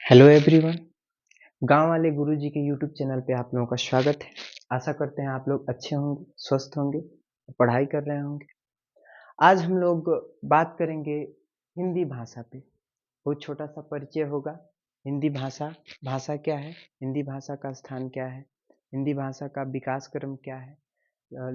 Hello everyone. गांव वाले गुरुजी के यूट्यूब चैनल पे आप लोगों का स्वागत है। आशा करते हैं आप लोग अच्छे होंगे, स्वस्थ होंगे, पढ़ाई कर रहे होंगे। आज हम लोग बात करेंगे हिंदी भाषा पे। बहुत छोटा सा परिचय होगा। हिंदी भाषा भाषा क्या है, हिंदी भाषा का स्थान क्या है, हिंदी भाषा का विकास क्रम क्या है,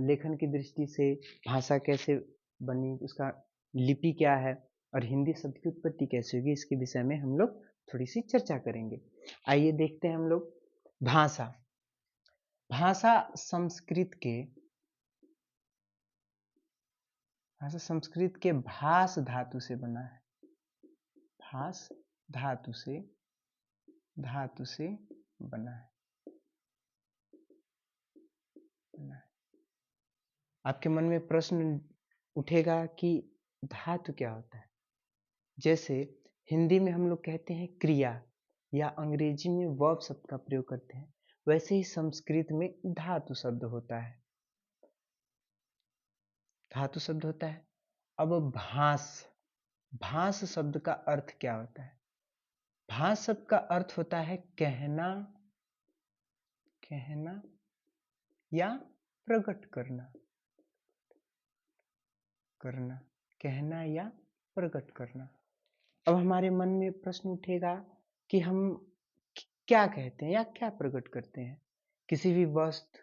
लेखन की दृष्टि से भाषा कैसे बनी, उसका लिपि क्या है और हिंदी शब्द की उत्पत्ति कैसे होगी, इसके विषय में हम लोग थोड़ी सी चर्चा करेंगे। आइए देखते हैं हम लोग। भाषा भाषा संस्कृत के भास धातु से बना है। भास धातु से बना है। आपके मन में प्रश्न उठेगा कि धातु क्या होता है। जैसे हिंदी में हम लोग कहते हैं क्रिया या अंग्रेजी में वर्ब शब्द का प्रयोग करते हैं, वैसे ही संस्कृत में धातु शब्द होता है। धातु शब्द होता है। अब भास शब्द का अर्थ क्या होता है? भास शब्द का अर्थ होता है कहना या प्रकट करना। कहना या प्रकट करना। अब हमारे मन में प्रश्न उठेगा कि हम क्या कहते हैं या क्या प्रकट करते हैं। किसी भी वस्तु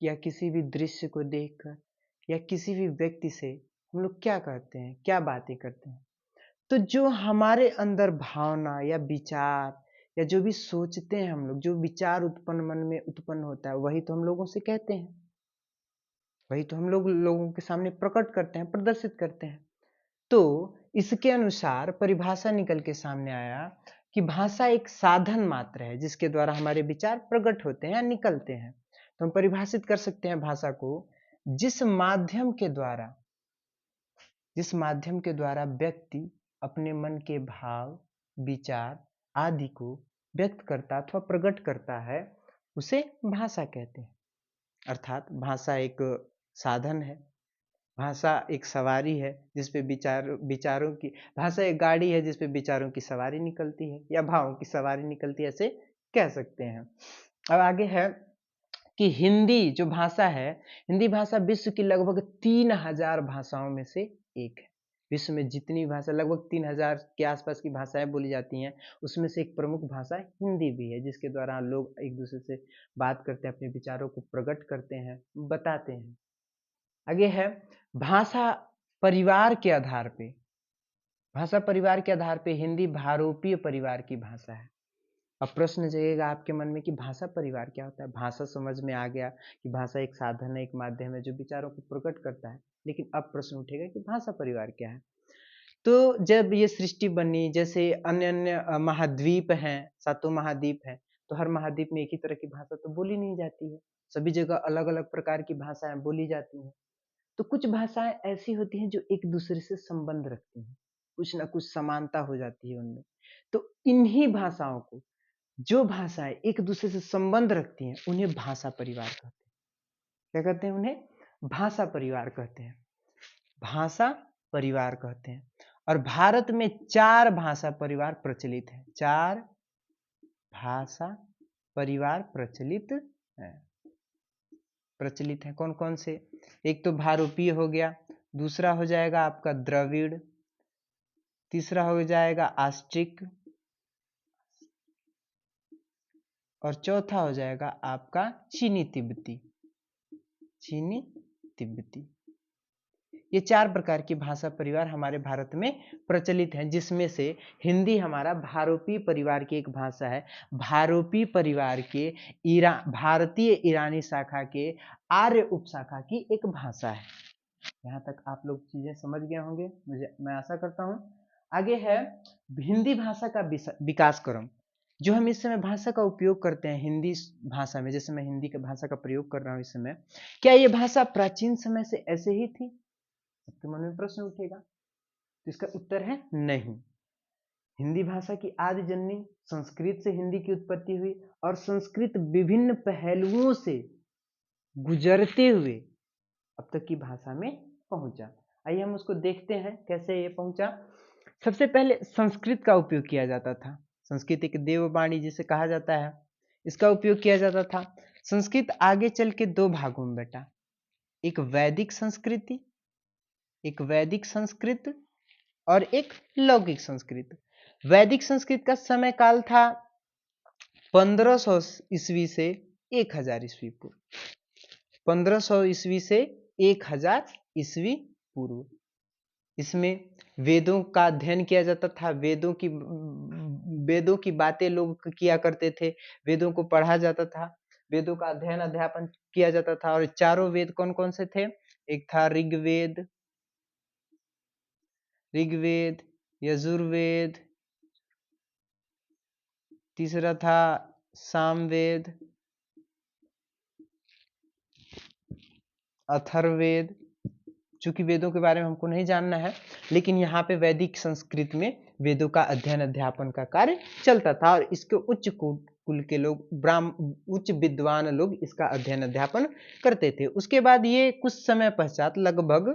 या किसी भी दृश्य को देखकर या किसी भी व्यक्ति से हम लोग क्या कहते हैं, क्या बातें करते हैं। तो जो हमारे अंदर भावना या विचार या जो भी सोचते हैं हम लोग, जो विचार उत्पन्न मन में उत्पन्न होता है, वही तो हम लोगों से कहते हैं, वही तो हम लोगों के सामने प्रकट करते हैं, प्रदर्शित करते हैं। तो इसके अनुसार परिभाषा निकल के सामने आया कि भाषा एक साधन मात्र है जिसके द्वारा हमारे विचार प्रकट होते हैं या निकलते हैं। तो हम परिभाषित कर सकते हैं भाषा को जिस माध्यम के द्वारा व्यक्ति अपने मन के भाव, विचार आदि को व्यक्त करता अथवा प्रकट करता है, उसे भाषा कहते हैं। अर्थात भाषा एक साधन है, भाषा एक सवारी है जिसपे विचारों की, भाषा एक गाड़ी है जिसपे विचारों की सवारी निकलती है या भावों की सवारी निकलती है, ऐसे कह सकते हैं। अब आगे है कि हिंदी जो भाषा है, हिंदी भाषा विश्व की लगभग 3000 भाषाओं में से एक है। विश्व में जितनी भाषा, लगभग 3000 के आसपास की भाषाएं बोली जाती हैं, उसमें से एक प्रमुख भाषा हिंदी भी है, जिसके द्वारा लोग एक दूसरे से बात करते हैं, अपने विचारों को प्रकट करते हैं, बताते हैं। आगे है भाषा परिवार के आधार पे। भाषा परिवार के आधार पे हिंदी भारोपीय परिवार की भाषा है। अब प्रश्न जगेगा आपके मन में कि भाषा परिवार क्या होता है। भाषा समझ में आ गया कि भाषा एक साधन है, एक माध्यम है जो विचारों को प्रकट करता है, लेकिन अब प्रश्न उठेगा कि भाषा परिवार क्या है। तो जब ये सृष्टि बनी, जैसे अन्य अन्य महाद्वीप हैं, 7 महाद्वीप हैं, तो हर महाद्वीप में एक ही तरह की भाषा तो बोली नहीं जाती है, सभी जगह अलग अलग प्रकार की भाषाएं बोली जाती हैं। तो कुछ भाषाएं ऐसी होती हैं जो एक दूसरे से संबंध रखती हैं, कुछ ना कुछ समानता हो जाती है उनमें। तो इन्हीं भाषाओं को, जो भाषाएं एक दूसरे से संबंध रखती हैं, उन्हें भाषा परिवार कहते हैं। क्या कहते हैं? उन्हें भाषा परिवार कहते हैं। भाषा परिवार कहते हैं। और भारत में 4 भाषा परिवार प्रचलित है। 4 भाषा परिवार प्रचलित है। कौन कौन से? एक तो भारोपीय हो गया, दूसरा हो जाएगा आपका द्रविड़, तीसरा हो जाएगा आस्ट्रिक, और चौथा हो जाएगा आपका चीनी तिब्बती। ये 4 प्रकार की भाषा परिवार हमारे भारत में प्रचलित हैं, जिसमें से हिंदी हमारा भारोपीय परिवार की एक भाषा है। भारोपीय परिवार के भारतीय ईरानी शाखा के आर्य उपशाखा की एक भाषा है। यहाँ तक आप लोग चीजें समझ गए होंगे, मैं आशा करता हूँ। आगे है हिंदी भाषा का विकास क्रम। जो हम इस समय भाषा का उपयोग करते हैं हिंदी भाषा में, जैसे मैं हिंदी की भाषा का प्रयोग कर रहा हूँ इस समय, क्या ये भाषा प्राचीन समय से ऐसे ही थी? आपके मन में प्रश्न उठेगा। तो इसका उत्तर है नहीं। हिंदी भाषा की आदि जननी संस्कृत से हिंदी की उत्पत्ति हुई, और संस्कृत विभिन्न पहलुओं से गुजरते हुए अब तक की भाषा में पहुंचा। आइए हम उसको देखते हैं कैसे ये पहुंचा। सबसे पहले संस्कृत का उपयोग किया जाता था। संस्कृत एक देववाणी जिसे कहा जाता है, इसका उपयोग किया जाता था। संस्कृत आगे चल के दो भागों में बटा, एक वैदिक संस्कृति, एक वैदिक संस्कृत और एक लौकिक संस्कृत। वैदिक संस्कृत का समय काल था 1500 ईस्वी से 1000 ईस्वी पूर्व। 1500 ईस्वी से 1000 ईस्वी पूर्व। इसमें वेदों का अध्ययन किया जाता था, वेदों की बातें लोग किया करते थे, वेदों को पढ़ा जाता था, वेदों का अध्ययन अध्यापन किया जाता था। और चारों वेद कौन कौन से थे? एक था ऋग्वेद, यजुर्वेद, तीसरा था सामवेद, अथर्ववेद। चूंकि वेदों के बारे में हमको नहीं जानना है, लेकिन यहाँ पे वैदिक संस्कृत में वेदों का अध्ययन अध्यापन का कार्य चलता था और इसके उच्च कुल के लोग, उच्च विद्वान लोग इसका अध्ययन अध्यापन करते थे। उसके बाद ये कुछ समय पश्चात लगभग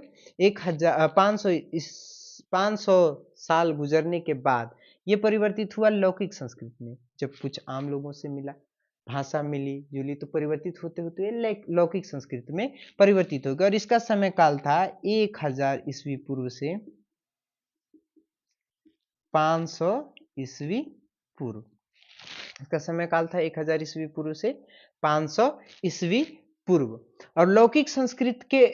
500 साल गुजरने के बाद ये परिवर्तित हुआ लौकिक संस्कृत में। जब कुछ आम लोगों से मिला, भाषा मिली जुली, तो परिवर्तित होते होते लौकिक संस्कृत में परिवर्तित हो गया। और इसका समय काल था 1000 ईस्वी पूर्व से 500 ईस्वी पूर्व। इसका समय काल था 1000 ईस्वी पूर्व से 500 ईस्वी पूर्व। और लौकिक संस्कृत के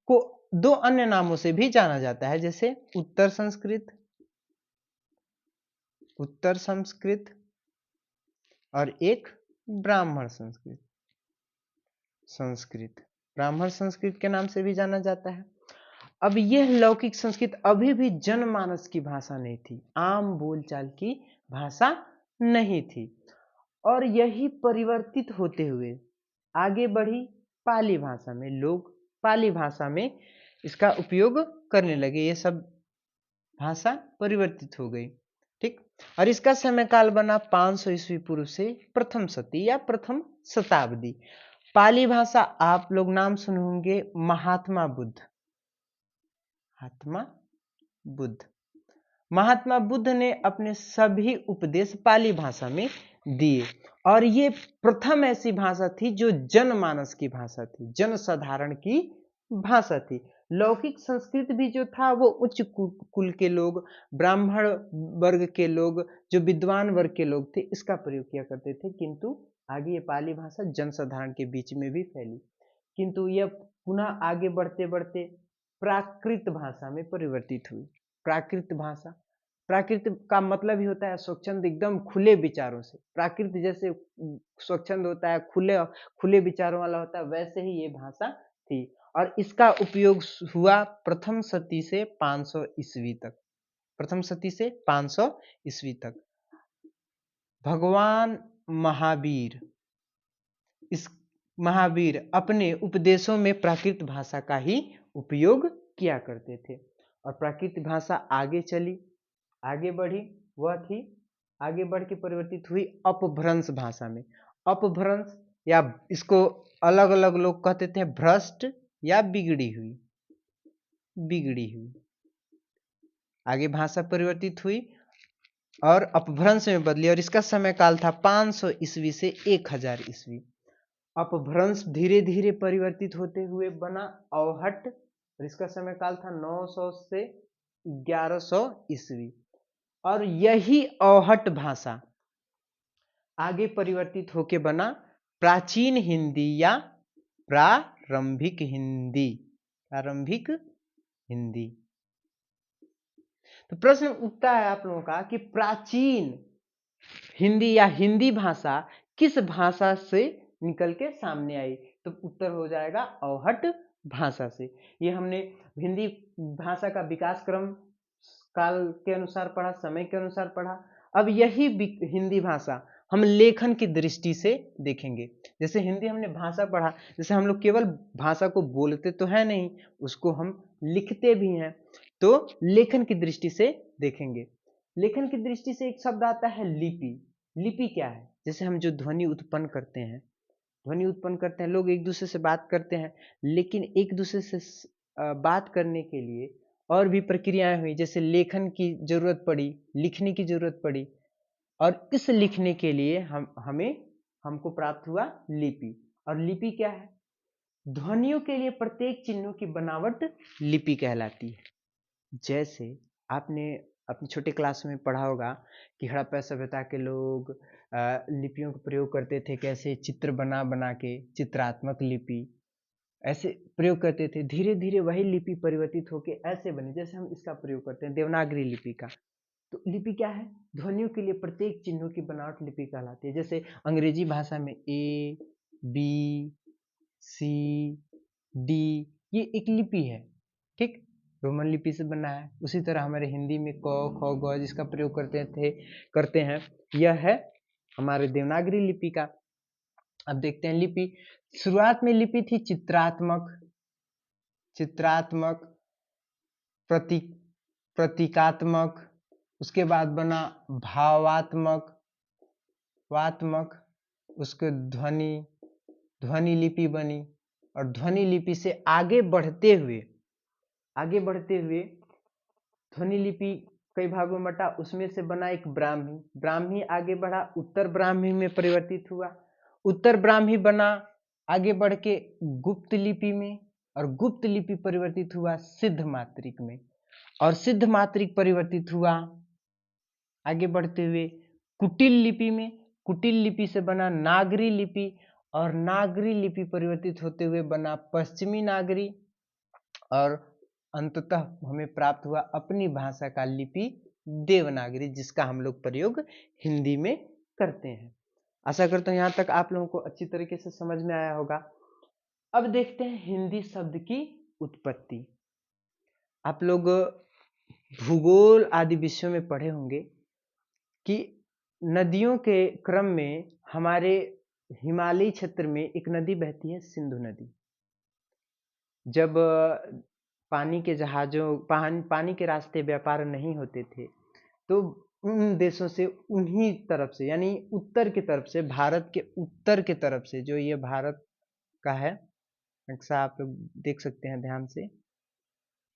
को दो अन्य नामों से भी जाना जाता है, जैसे उत्तर संस्कृत और एक ब्राह्मण संस्कृत ब्राह्मण संस्कृत के नाम से भी जाना जाता है। अब यह लौकिक संस्कृत अभी भी जनमानस की भाषा नहीं थी, आम बोलचाल की भाषा नहीं थी, और यही परिवर्तित होते हुए आगे बढ़ी पाली भाषा में। लोग पाली भाषा में इसका उपयोग करने लगे, ये सब भाषा परिवर्तित हो गई। ठीक, और इसका समय काल बना 500 ईस्वी पूर्व से प्रथम शती या प्रथम शताब्दी। पाली भाषा आप लोग नाम सुने होंगे, महात्मा बुद्ध ने अपने सभी उपदेश पाली भाषा में दिए, और ये प्रथम ऐसी भाषा थी जो जनमानस की भाषा थी, जनसाधारण की भाषा थी। लौकिक संस्कृत भी जो था वो उच्च कुल के लोग, ब्राह्मण वर्ग के लोग, जो विद्वान वर्ग के लोग थे, इसका प्रयोग किया करते थे। किंतु आगे ये पाली भाषा जनसाधारण के बीच में भी फैली, किंतु यह पुनः आगे बढ़ते बढ़ते प्राकृत भाषा में परिवर्तित हुई। प्राकृत का मतलब ही होता है स्वच्छंद, एकदम खुले विचारों से। प्राकृत जैसे स्वच्छंद होता है, खुले विचारों वाला होता है, वैसे ही ये भाषा थी। और इसका उपयोग हुआ प्रथम शती से 500 ईस्वी तक। भगवान महावीर अपने उपदेशों में प्राकृत भाषा का ही उपयोग किया करते थे। और प्राकृत भाषा आगे बढ़ी, वह थी आगे बढ़ के परिवर्तित हुई अपभ्रंश भाषा में। अपभ्रंश, या इसको अलग अलग लोग कहते थे भ्रष्ट या बिगड़ी हुई। आगे भाषा परिवर्तित हुई और अपभ्रंश में बदली, और इसका समय काल था 500 ईस्वी से 1000 ईस्वी। अपभ्रंश धीरे धीरे परिवर्तित होते हुए बना अवहट, और इसका समय काल था 900 से 1100 ईस्वी। और यही अवहट भाषा आगे परिवर्तित होके बना प्राचीन हिंदी या प्रारंभिक हिंदी। तो प्रश्न उठता है आप लोगों का कि प्राचीन हिंदी या हिंदी भाषा किस भाषा से निकल के सामने आई? तो उत्तर हो जाएगा अवहट भाषा से। ये हमने हिंदी भाषा का विकास क्रम काल के अनुसार पढ़ा, समय के अनुसार पढ़ा। अब यही हिंदी भाषा हम लेखन की दृष्टि से देखेंगे। जैसे हिंदी हमने भाषा पढ़ा, जैसे हम लोग केवल भाषा को बोलते तो है नहीं, उसको हम लिखते भी हैं, तो लेखन की दृष्टि से देखेंगे। लेखन की दृष्टि से एक शब्द आता है लिपि। लिपि क्या है? जैसे हम जो ध्वनि उत्पन्न करते हैं, लोग एक दूसरे से बात करते हैं, लेकिन एक दूसरे से बात करने के लिए और भी प्रक्रियाएं हुई, जैसे लेखन की जरूरत पड़ी, लिखने की जरूरत पड़ी। और इस लिखने के लिए हमको प्राप्त हुआ लिपि। और लिपि क्या है? ध्वनियों के लिए प्रत्येक चिन्हों की बनावट लिपि कहलाती है। जैसे आपने अपने छोटे क्लास में पढ़ा होगा कि हड़प्पा सभ्यता के लोग लिपियों का प्रयोग करते थे, कैसे चित्र बना बना के, चित्रात्मक लिपि ऐसे प्रयोग करते थे। धीरे धीरे वही लिपि परिवर्तित होके ऐसे बनी, जैसे हम इसका प्रयोग करते हैं देवनागरी लिपि का। तो लिपि क्या है? ध्वनियों के लिए प्रत्येक चिन्हों की बनावट लिपि कहलाती है। जैसे अंग्रेजी भाषा में ए, बी, सी, डी ये एक लिपि है, ठीक, रोमन लिपि से बना है। उसी तरह हमारे हिंदी में क, ख, ग जिसका प्रयोग करते हैं यह है हमारे देवनागरी लिपि का। अब देखते हैं लिपि। शुरुआत में लिपि थी चित्रात्मक, प्रतीकात्मक, उसके बाद बना वात्मक, उसके ध्वनि लिपि बनी। और ध्वनि लिपि से आगे बढ़ते हुए ध्वनि लिपि कई भागों में बटा, उसमें से बना एक ब्राह्मी आगे बढ़ा, उत्तर ब्राह्मी में परिवर्तित हुआ। उत्तर ब्राह्मी बना आगे बढ़ के गुप्त लिपि में, और गुप्त लिपि परिवर्तित हुआ सिद्ध मात्रिक में, और सिद्ध मात्रिक परिवर्तित हुआ आगे बढ़ते हुए कुटिल लिपि में। कुटिल लिपि से बना नागरी लिपि, और नागरी लिपि परिवर्तित होते हुए बना पश्चिमी नागरी, और अंततः हमें प्राप्त हुआ अपनी भाषा का लिपि देवनागरी, जिसका हम लोग प्रयोग हिंदी में करते हैं। आशा करता हूँ यहाँ तक आप लोगों को अच्छी तरीके से समझ में आया होगा। अब देखते हैं हिंदी शब्द की उत्पत्ति। आप लोग भूगोल आदि विषयों में पढ़े होंगे कि नदियों के क्रम में हमारे हिमालयी क्षेत्र में एक नदी बहती है, सिंधु नदी। जब पानी के जहाज़ों पानी के रास्ते व्यापार नहीं होते थे, तो उन देशों से, उन्हीं तरफ से, यानी उत्तर की तरफ से, भारत के उत्तर की तरफ से, जो ये भारत का है नक्शा आप लोग देख सकते हैं ध्यान से,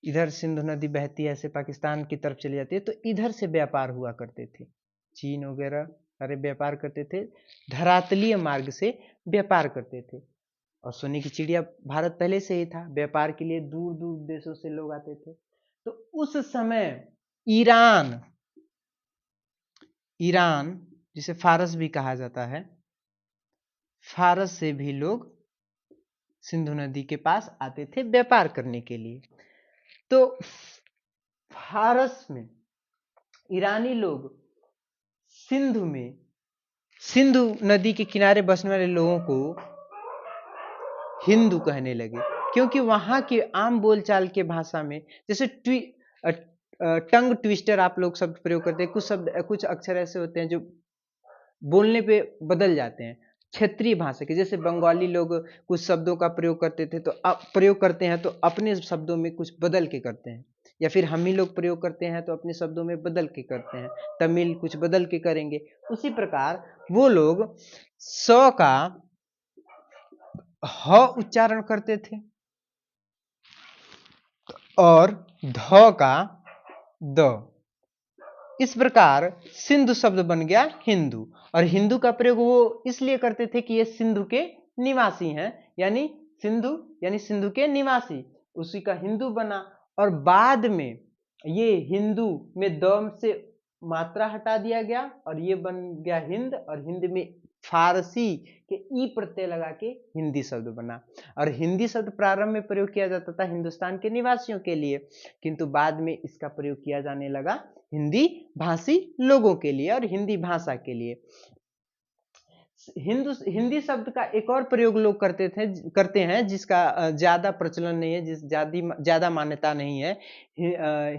इधर सिंधु नदी बहती है, ऐसे पाकिस्तान की तरफ चली जाती है, तो इधर से व्यापार हुआ करते थे। चीन वगैरह सारे व्यापार करते थे, धरातलीय मार्ग से व्यापार करते थे। और सोने की चिड़िया भारत पहले से ही था, व्यापार के लिए दूर दूर देशों से लोग आते थे। तो उस समय ईरान जिसे फारस भी कहा जाता है, फारस से भी लोग सिंधु नदी के पास आते थे व्यापार करने के लिए। तो फारस में ईरानी लोग सिंधु नदी के किनारे बसने वाले लोगों को हिंदू कहने लगे, क्योंकि वहां की आम बोलचाल के भाषा में, जैसे टंग ट्विस्टर आप लोग शब्द प्रयोग करते हैं, कुछ अक्षर ऐसे होते हैं जो बोलने पे बदल जाते हैं क्षेत्रीय भाषा के। जैसे बंगाली लोग कुछ शब्दों का प्रयोग करते थे, तो प्रयोग करते हैं तो अपने शब्दों में कुछ बदल के करते हैं, या फिर हम ही लोग प्रयोग करते हैं तो अपने शब्दों में बदल के करते हैं। तमिल कुछ बदल के करेंगे। उसी प्रकार वो लोग स का ह उच्चारण करते थे और ध का द। इस प्रकार सिंधु शब्द बन गया हिंदू। और हिंदू का प्रयोग वो इसलिए करते थे कि ये सिंधु के निवासी हैं, यानी सिंधु के निवासी, उसी का हिंदू बना। और बाद में ये हिंदू में दम से मात्रा हटा दिया गया और ये बन गया हिंद, और हिंद में फारसी के ई प्रत्यय लगा के हिंदी शब्द बना। और हिंदी शब्द प्रारंभ में प्रयोग किया जाता था हिंदुस्तान के निवासियों के लिए, किंतु बाद में इसका प्रयोग किया जाने लगा हिंदी भाषी लोगों के लिए और हिंदी भाषा के लिए। हिंदी शब्द का एक और प्रयोग लोग करते हैं जिसका ज्यादा प्रचलन नहीं है, जिस ज्यादा मान्यता नहीं है।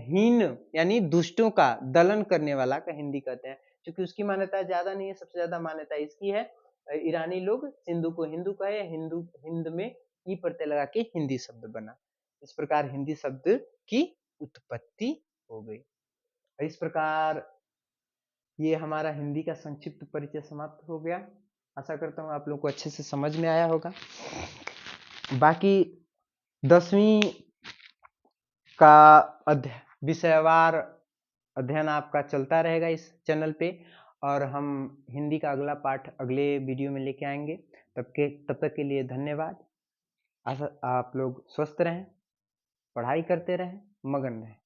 हीन यानी दुष्टों का दलन करने वाला का हिंदी कहते हैं, क्योंकि उसकी मान्यता ज्यादा नहीं है। सबसे ज्यादा मान्यता इसकी है। ईरानी लोग सिंधु को हिंदू कहे, हिंद में ई प्रत्यय लगा के हिंदी शब्द बना। इस प्रकार हिंदी शब्द की उत्पत्ति हो गई। इस प्रकार ये हमारा हिंदी का संक्षिप्त परिचय समाप्त हो गया। आशा करता हूँ आप लोग को अच्छे से समझ में आया होगा। बाकी 10वीं का विषयवार अध्ययन आपका चलता रहेगा इस चैनल पे। और हम हिंदी का अगला पाठ अगले वीडियो में लेके आएंगे। तब तक के लिए धन्यवाद। आप लोग स्वस्थ रहें, पढ़ाई करते रहें, मगन रहें।